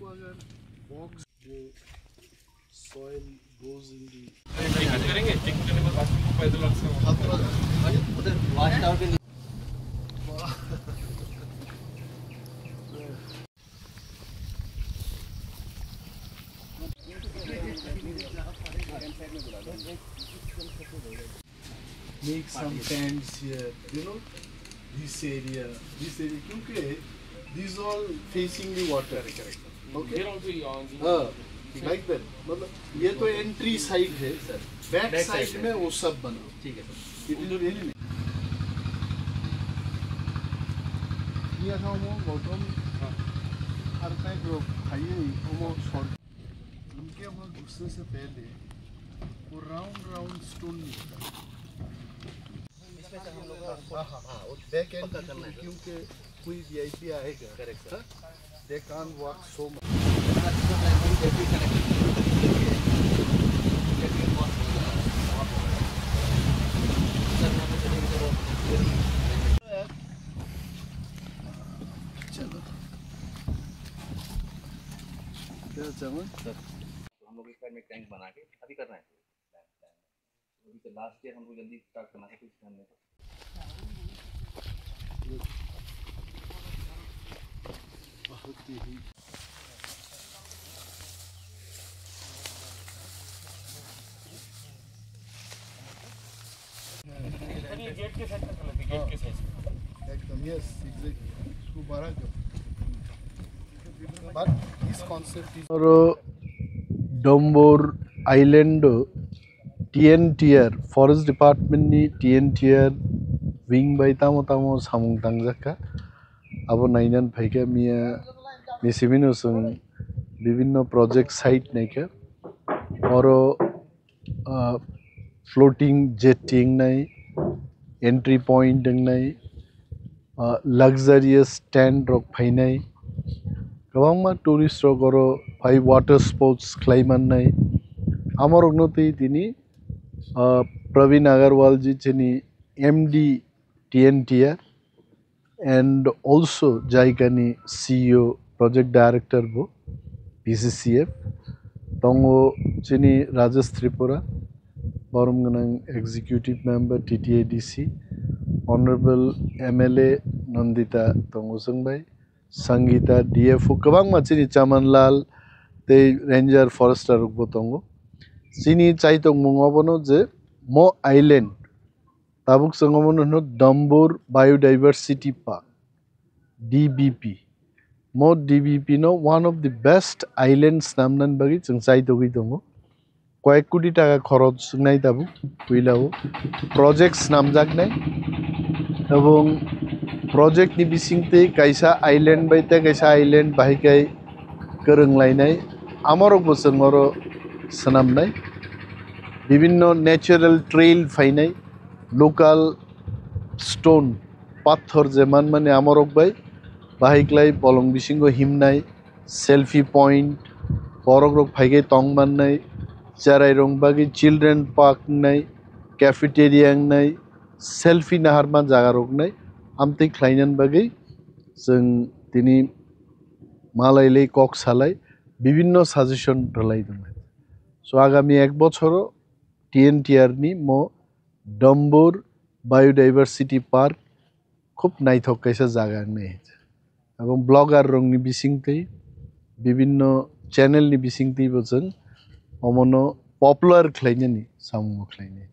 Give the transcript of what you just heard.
अगर box जो soil goes in the make some tents here, you know, this area, because these all facing the water. Okay. Like that. मतलब ये तो entry side है sir. Back side में वो सब बना. ठीक है सर. It is really. ये हम वो गौतम हर टाइप लोग खाइए वो शॉर्ट. उनके हम घुसने से पहले वो राउंड स्टोन निकलता. हाँ वो बैक एंड करना है क्योंकि कोई वीआईपी आएगा. Correct sir. They can't walk so much. चलो क्या चमन सर तो हम लोग इस साइड में टैंक बना के अभी कर रहे हैं अभी तो लास्ट ईयर हम लोग जल्दी स्टार्ट करना है कुछ करने को बहुत ही ये गेट के साइड तक लगे गेट के साइड एकदम यस एग्जैक्टली इसको बारह बट इस कॉन्सेप्ट इज और डोंबोर आइलैंड TNTR फॉरेस्ट डिपार्टमेंट नि TNTR विंग बाय तामो तामो सामुं तांजाका अब नाइनान फैका मिया मिसिमिनो जों विभिन्न प्रोजेक्ट साइट नायका और फ्लोटिंग जेटिंग नाय एंट्री पॉइंट नाय लग्जरियस टेंट रक फैनाय गोबां टूरिस्ट रक और फाइ वाटर स्पोर्ट्स क्लाइमान नाय आमर उन्नति दिनी प्रवीण अग्रवाल जी चनी MD TNTR and also जायगानि CEO project director bo PCCF tongo chini Rajesh Tripura Borumganang executive member TTADC honorable MLA Nandita tongo sangbai Sangeeta DFO kabang ma chini Chamanlal te ranger forester bo tongo chini chai tong mungobono je mo island tabuk sangomono no Dambur Biodiversity Park DBP mo DBP no one of the best islands namnan bagi chungsai togi tongo koyek koti taka khoroj nai tabu puilao projects namjak nai ebong project ni bisingte kaisa island baita kaisa island bahikai koronglainai amorok bosongoro sanamnai bibinno natural trail fainai local stone pathor jeman mane amorok bai bahiklai bolong bisingo himnai selfie point borok rok phaigai tongman nai charai rong bagi children park nai cafeteria nai selfie naharman jaga rok nai amtei khlainan bagi जों tini malailei kok salai bibinno suggestion ralai dong so agami ek bochoro TNTR ni mo Dambur Biodiversity Park খুব নাইথক কাইসা জায়গা নেই এবং blogger রংনি বিসিংতেই বিভিন্ন চ্যানেলনি বিসিংতেই বচন অমনো popular খ্লাইনানি সামু খ্লাইনাই